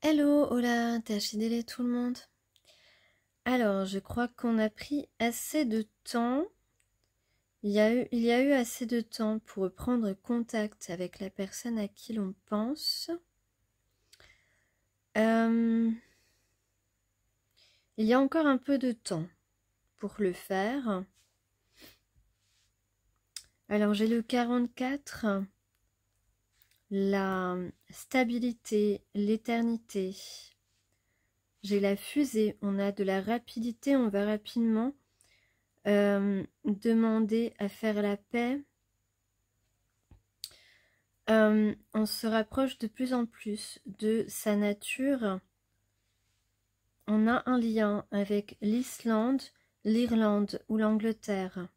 Hello, hola, Tachidele tout le monde. Alors, je crois qu'on a pris assez de temps. Il y a eu assez de temps pour prendre contact avec la personne à qui l'on pense. Il y a encore un peu de temps pour le faire. Alors, j'ai le 44, la stabilité, l'éternité. J'ai la fusée, on a de la rapidité, on va rapidement demander à faire la paix. On se rapproche de plus en plus de sa nature. On a un lien avec l'Islande, l'Irlande ou l'Angleterre.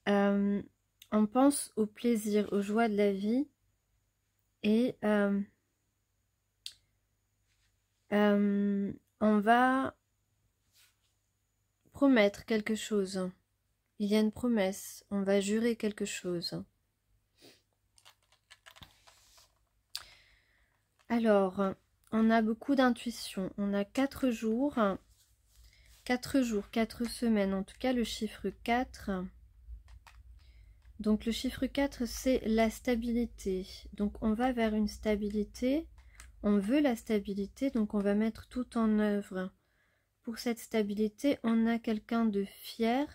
On pense au plaisir, aux joies de la vie et on va promettre quelque chose. Il y a une promesse, on va jurer quelque chose. Alors, on a beaucoup d'intuition. On a 4 jours, 4 semaines, en tout cas le chiffre 4. Donc le chiffre 4, c'est la stabilité. Donc on va vers une stabilité. On veut la stabilité, donc on va mettre tout en œuvre. Pour cette stabilité, on a quelqu'un de fier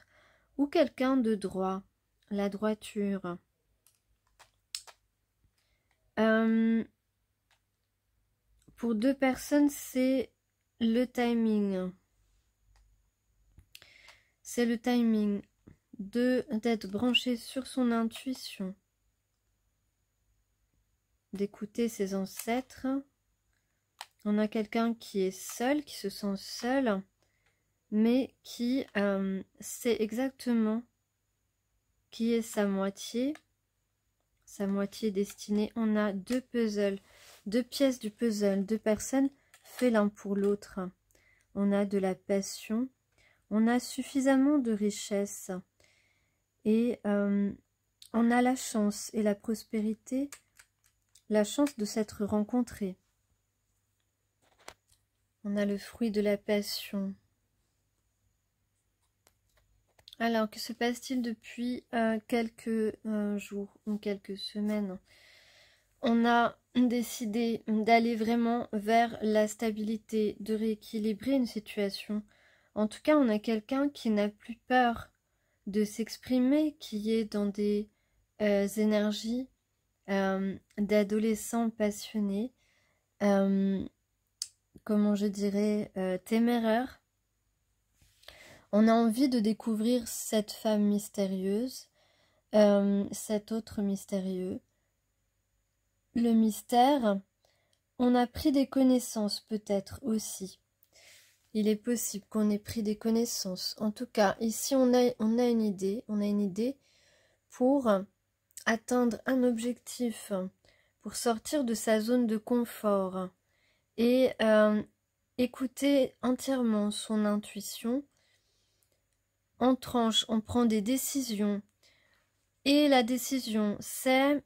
ou quelqu'un de droit. La droiture. Pour 2 personnes, c'est le timing. C'est le timing d'être branché sur son intuition, d'écouter ses ancêtres. On a quelqu'un qui est seul, qui se sent seul, mais qui sait exactement qui est sa moitié destinée. On a 2 puzzles, 2 pièces du puzzle, 2 personnes fait l'un pour l'autre. On a de la passion, on a suffisamment de richesse et on a la chance et la prospérité, la chance de s'être rencontrés. On a le fruit de la passion. Alors, que se passe-t-il depuis quelques jours ou quelques semaines? On a décidé d'aller vraiment vers la stabilité, de rééquilibrer une situation. En tout cas, on a quelqu'un qui n'a plus peur de s'exprimer, qui est dans des énergies d'adolescents passionnés, comment je dirais, téméraires. On a envie de découvrir cette femme mystérieuse, cet autre mystérieux. Le mystère, on a pris des connaissances peut-être aussi. Il est possible qu'on ait pris des connaissances. En tout cas, ici on a une idée pour atteindre un objectif, pour sortir de sa zone de confort et écouter entièrement son intuition. On tranche, on prend des décisions. Et la décision, c'est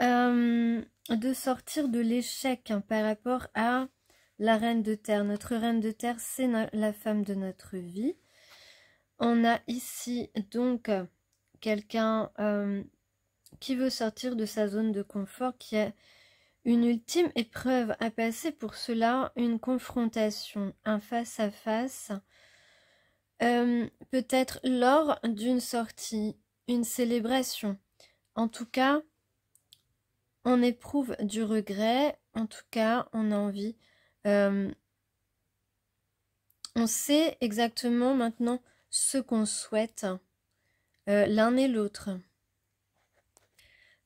de sortir de l'échec par rapport à la reine de terre. Notre reine de terre, c'est la femme de notre vie. On a ici donc quelqu'un qui veut sortir de sa zone de confort, qui a une ultime épreuve à passer. Pour cela, une confrontation, un face-à-face, peut-être lors d'une sortie, une célébration. En tout cas, on éprouve du regret, en tout cas, on a envie. On sait exactement maintenant ce qu'on souhaite, l'un et l'autre.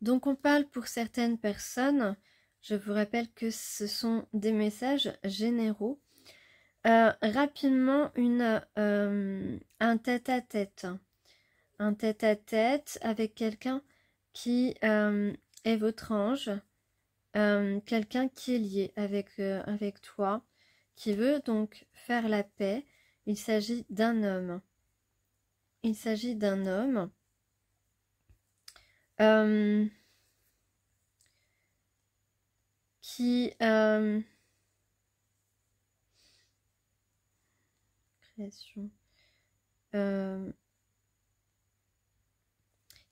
Donc on parle pour certaines personnes, je vous rappelle que ce sont des messages généraux. Rapidement, un tête-à-tête. Un tête-à-tête avec quelqu'un qui est votre ange, quelqu'un qui est lié avec toi, qui veut donc faire la paix. Il s'agit d'un homme. Il s'agit d'un homme. qui création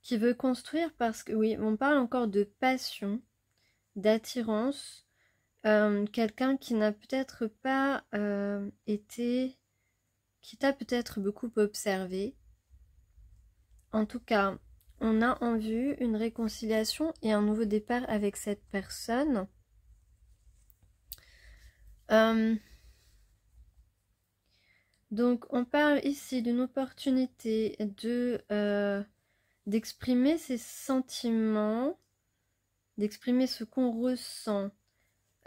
qui veut construire parce que oui, on parle encore de passion, d'attirance, quelqu'un qui n'a peut-être pas été, qui t'a peut-être beaucoup observé. En tout cas, on a en vue une réconciliation et un nouveau départ avec cette personne. Donc, on parle ici d'une opportunité d'exprimer ses sentiments, d'exprimer ce qu'on ressent.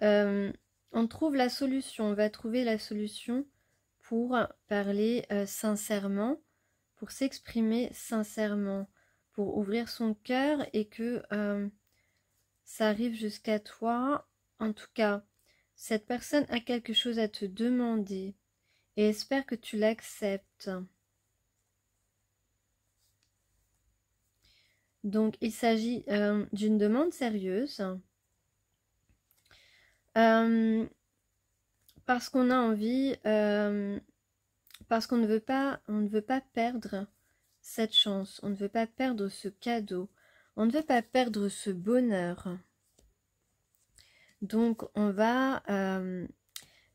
On trouve la solution, on va trouver la solution pour parler sincèrement, pour s'exprimer sincèrement, pour ouvrir son cœur et que ça arrive jusqu'à toi. En tout cas, cette personne a quelque chose à te demander et espère que tu l'acceptes. Donc, il s'agit d'une demande sérieuse. Parce qu'on a envie, parce qu'on ne veut pas perdre cette chance, on ne veut pas perdre ce cadeau, on ne veut pas perdre ce bonheur. Donc on va,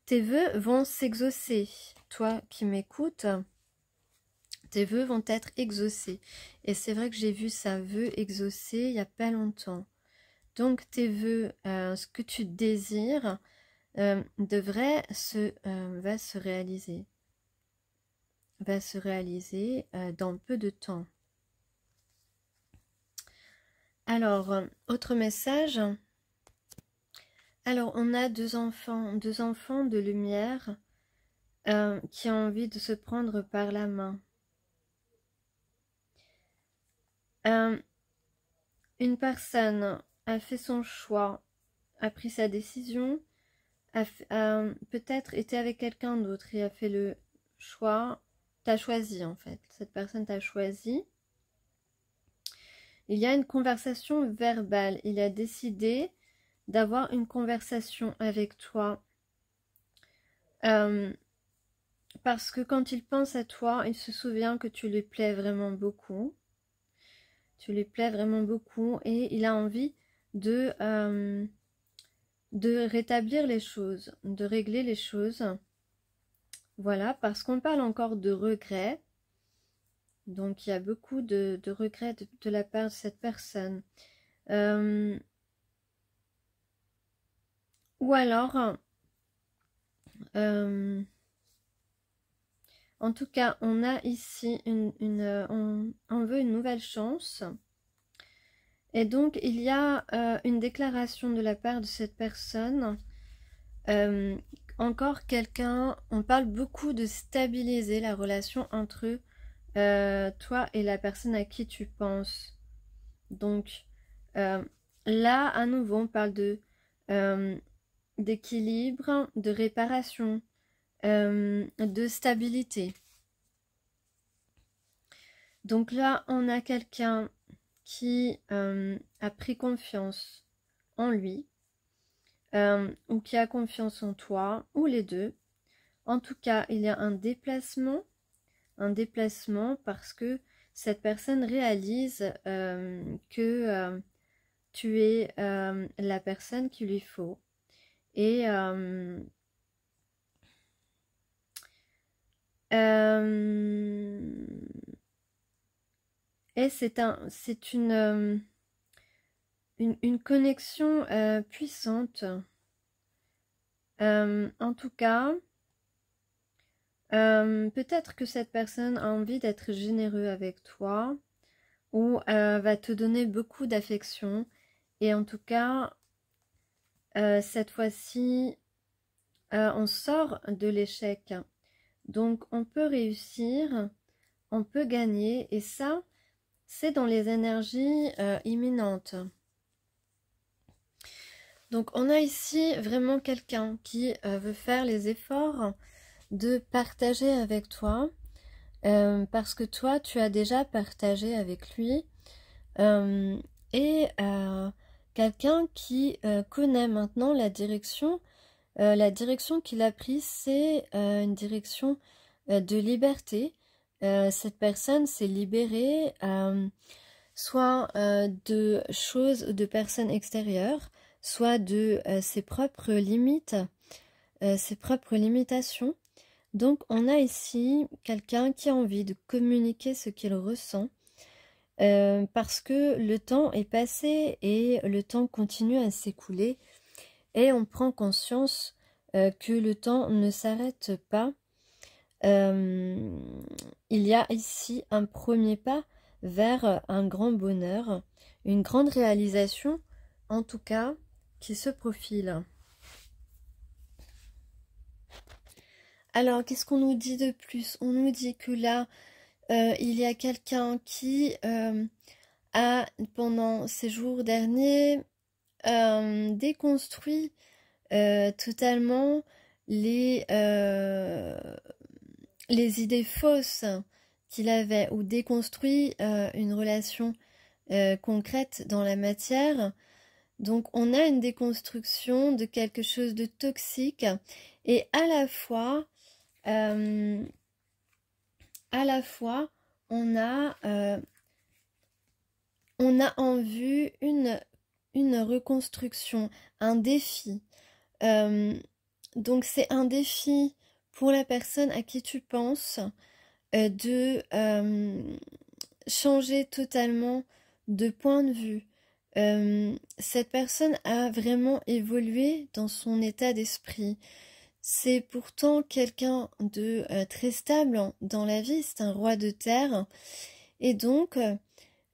tes vœux vont s'exaucer, toi qui m'écoutes, tes vœux vont être exaucés. Et c'est vrai que j'ai vu ça, vœux exaucés, il n'y a pas longtemps. Donc tes vœux, ce que tu désires, va se réaliser. Va se réaliser dans peu de temps. Alors, autre message. Alors, on a deux enfants de lumière qui ont envie de se prendre par la main. Une personne a fait son choix, a pris sa décision, a peut-être été avec quelqu'un d'autre et a fait le choix. T'as choisi en fait, cette personne t'a choisi. Il y a une conversation verbale, il a décidé d'avoir une conversation avec toi. Parce que quand il pense à toi, il se souvient que tu lui plais vraiment beaucoup. Tu lui plais vraiment beaucoup et il a envie de rétablir les choses, de régler les choses. Voilà, parce qu'on parle encore de regrets. Donc, il y a beaucoup de regrets de la part de cette personne. Ou alors, en tout cas, on a ici, on veut une nouvelle chance. Et donc, il y a une déclaration de la part de cette personne. Encore quelqu'un, on parle beaucoup de stabiliser la relation entre toi et la personne à qui tu penses. Donc, là, à nouveau, on parle d'équilibre, de réparation, de stabilité. Donc là, on a quelqu'un qui a pris confiance en lui, ou qui a confiance en toi, ou les deux. En tout cas, il y a un déplacement parce que cette personne réalise que tu es la personne qu'il lui faut. Et c'est une connexion puissante. En tout cas, peut-être que cette personne a envie d'être généreux avec toi ou va te donner beaucoup d'affection. Et en tout cas, cette fois-ci, on sort de l'échec. Donc, on peut réussir, on peut gagner. Et ça, c'est dans les énergies imminentes. Donc, on a ici vraiment quelqu'un qui veut faire les efforts de partager avec toi. Parce que toi, tu as déjà partagé avec lui. Et quelqu'un qui connaît maintenant la direction qu'il a prise, c'est une direction de liberté. Cette personne s'est libérée soit de choses ou de personnes extérieures, soit de ses propres limites, ses propres limitations. Donc on a ici quelqu'un qui a envie de communiquer ce qu'il ressent, parce que le temps est passé et le temps continue à s'écouler et on prend conscience que le temps ne s'arrête pas. Il y a ici un premier pas vers un grand bonheur, une grande réalisation en tout cas qui se profile. Alors qu'est-ce qu'on nous dit de plus? On nous dit que là il y a quelqu'un qui a pendant ces jours derniers déconstruit totalement les idées fausses qu'il avait, ou déconstruit une relation concrète dans la matière. Donc on a une déconstruction de quelque chose de toxique et à la fois on a en vue une reconstruction, un défi. Donc c'est un défi pour la personne à qui tu penses de changer totalement de point de vue. Cette personne a vraiment évolué dans son état d'esprit. C'est pourtant quelqu'un de très stable dans la vie, c'est un roi de terre. Et donc,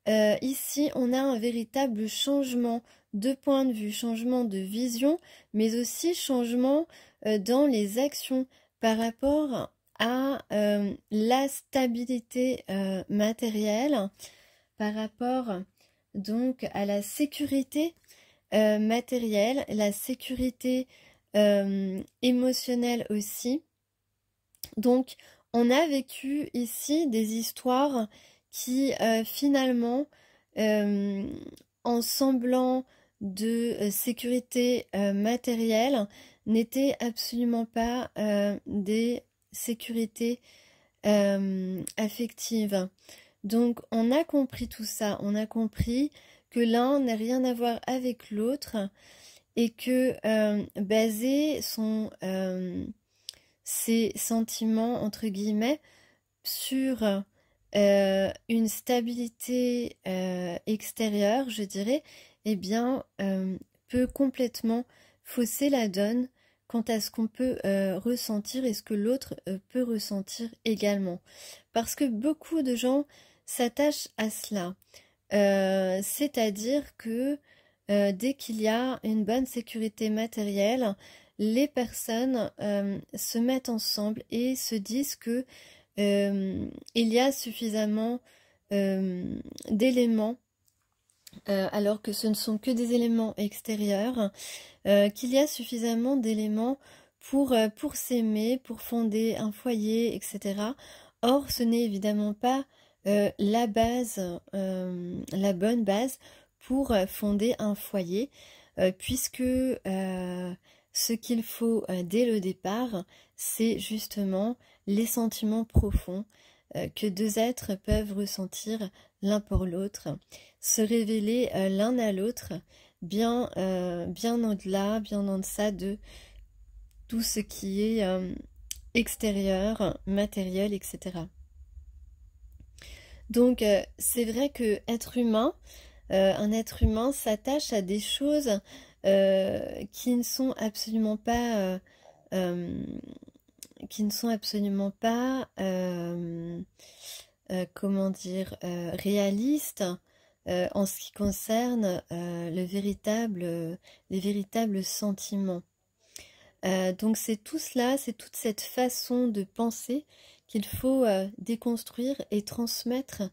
ici, on a un véritable changement de point de vue, changement de vision, mais aussi changement dans les actions par rapport à la stabilité matérielle, par rapport donc à la sécurité matérielle, la sécurité émotionnelle aussi. Donc on a vécu ici des histoires qui finalement en semblant de sécurité matérielle n'étaient absolument pas des sécurités affectives. Donc on a compris tout ça, on a compris que l'un n'a rien à voir avec l'autre et que baser ses sentiments entre guillemets sur une stabilité extérieure, je dirais, eh bien peut complètement fausser la donne quant à ce qu'on peut ressentir et ce que l'autre peut ressentir également. Parce que beaucoup de gens s'attachent à cela. C'est-à-dire que dès qu'il y a une bonne sécurité matérielle, les personnes se mettent ensemble et se disent que il y a suffisamment d'éléments, alors que ce ne sont que des éléments extérieurs, qu'il y a suffisamment d'éléments pour s'aimer, pour fonder un foyer, etc. Or, ce n'est évidemment pas la base, la bonne base pour fonder un foyer, puisque ce qu'il faut dès le départ, c'est justement les sentiments profonds que deux êtres peuvent ressentir l'un pour l'autre, se révéler l'un à l'autre, bien au-delà, bien en deçà de tout ce qui est extérieur, matériel, etc. Donc c'est vrai que un être humain s'attache à des choses qui ne sont absolument pas comment dire, réalistes en ce qui concerne les véritables sentiments. Donc c'est tout cela, c'est toute cette façon de penser qu'il faut déconstruire et transmettre,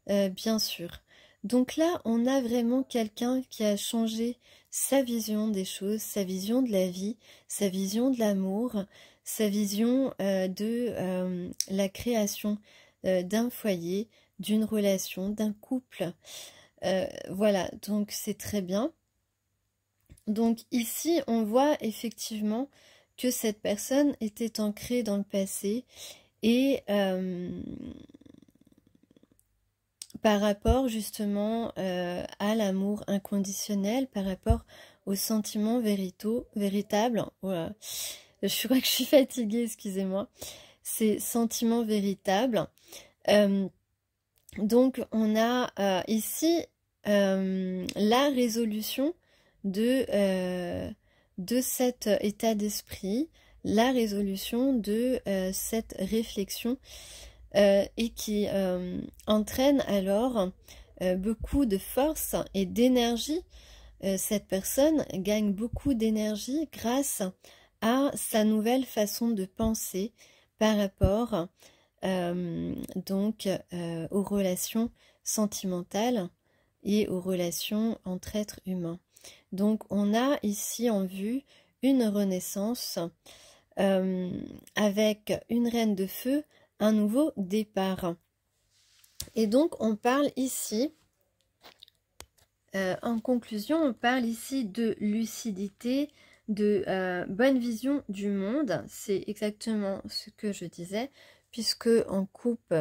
bien sûr. Donc là, on a vraiment quelqu'un qui a changé sa vision des choses, sa vision de la vie, sa vision de l'amour, sa vision de la création d'un foyer, d'une relation, d'un couple. Voilà, donc c'est très bien. Donc ici, on voit effectivement que cette personne était ancrée dans le passé et par rapport justement à l'amour inconditionnel, par rapport aux sentiments véritables. Voilà. Je crois que je suis fatiguée, excusez-moi. Ces sentiments véritables. Donc on a ici la résolution de cet état d'esprit, la résolution de cette réflexion et qui entraîne alors beaucoup de force et d'énergie. Cette personne gagne beaucoup d'énergie grâce à sa nouvelle façon de penser par rapport donc aux relations sentimentales et aux relations entre êtres humains. Donc on a ici en vue une renaissance avec une reine de feu, un nouveau départ. Et donc on parle ici, en conclusion, on parle ici de lucidité, de bonne vision du monde. C'est exactement ce que je disais, puisque en coupe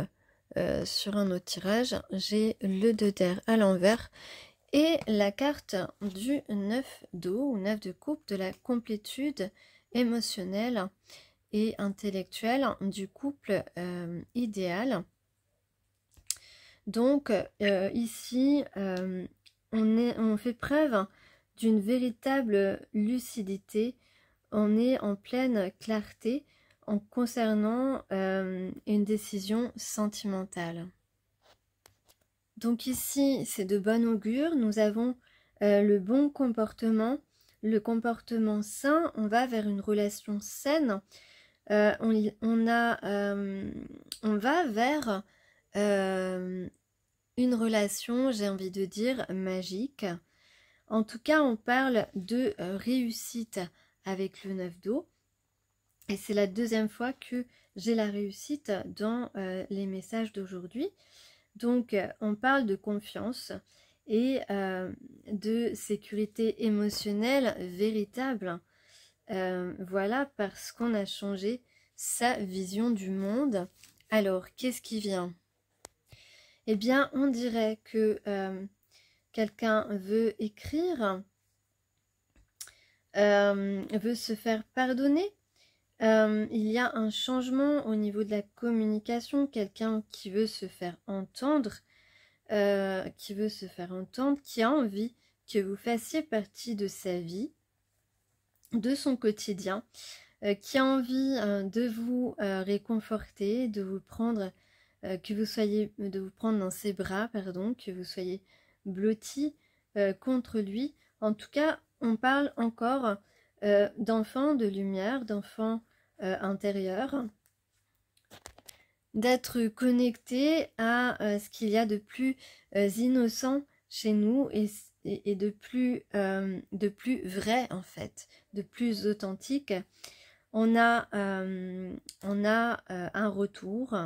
sur un autre tirage, j'ai le 2 d'air à l'envers et la carte du 9 d'eau ou 9 de coupe, de la complétude émotionnelle et intellectuelle du couple idéal. Donc ici on fait preuve d'une véritable lucidité, on est en pleine clarté en concernant une décision sentimentale. Donc ici c'est de bon augure, nous avons le bon comportement, le comportement sain, on va vers une relation saine, on va vers une relation, j'ai envie de dire, magique. En tout cas, on parle de réussite avec le 9 d'eau. Et c'est la deuxième fois que j'ai la réussite dans les messages d'aujourd'hui. Donc, on parle de confiance et de sécurité émotionnelle véritable. Voilà, parce qu'on a changé sa vision du monde. Alors, qu'est-ce qui vient? Eh bien, on dirait que quelqu'un veut écrire, veut se faire pardonner. Il y a un changement au niveau de la communication, quelqu'un qui veut se faire entendre, qui a envie que vous fassiez partie de sa vie, de son quotidien, qui a envie de vous réconforter, de vous prendre, de vous prendre dans ses bras, pardon, que vous soyez blotti contre lui. En tout cas, on parle encore d'enfants de lumière, d'enfants intérieurs, d'être connecté à ce qu'il y a de plus innocent chez nous et de plus vrai en fait, de plus authentique. On a un retour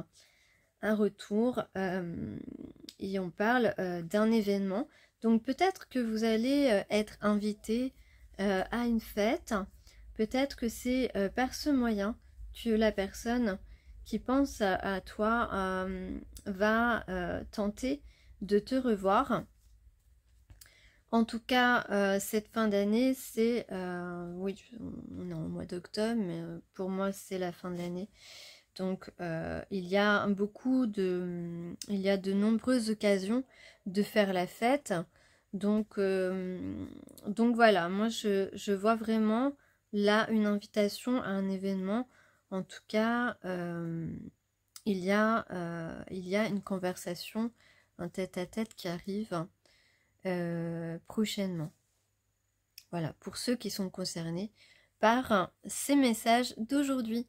et on parle d'un événement. Donc peut-être que vous allez être invité à une fête, peut-être que c'est par ce moyen que la personne qui pense à toi va tenter de te revoir. En tout cas, cette fin d'année, c'est... oui, on est en mois d'octobre, mais pour moi, c'est la fin de l'année. Donc, il y a de nombreuses occasions de faire la fête. Donc voilà, moi, je vois vraiment là une invitation à un événement. En tout cas, il y a une conversation, un tête-à-tête qui arrive prochainement. Voilà, pour ceux qui sont concernés par ces messages d'aujourd'hui.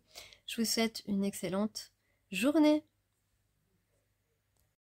Je vous souhaite une excellente journée.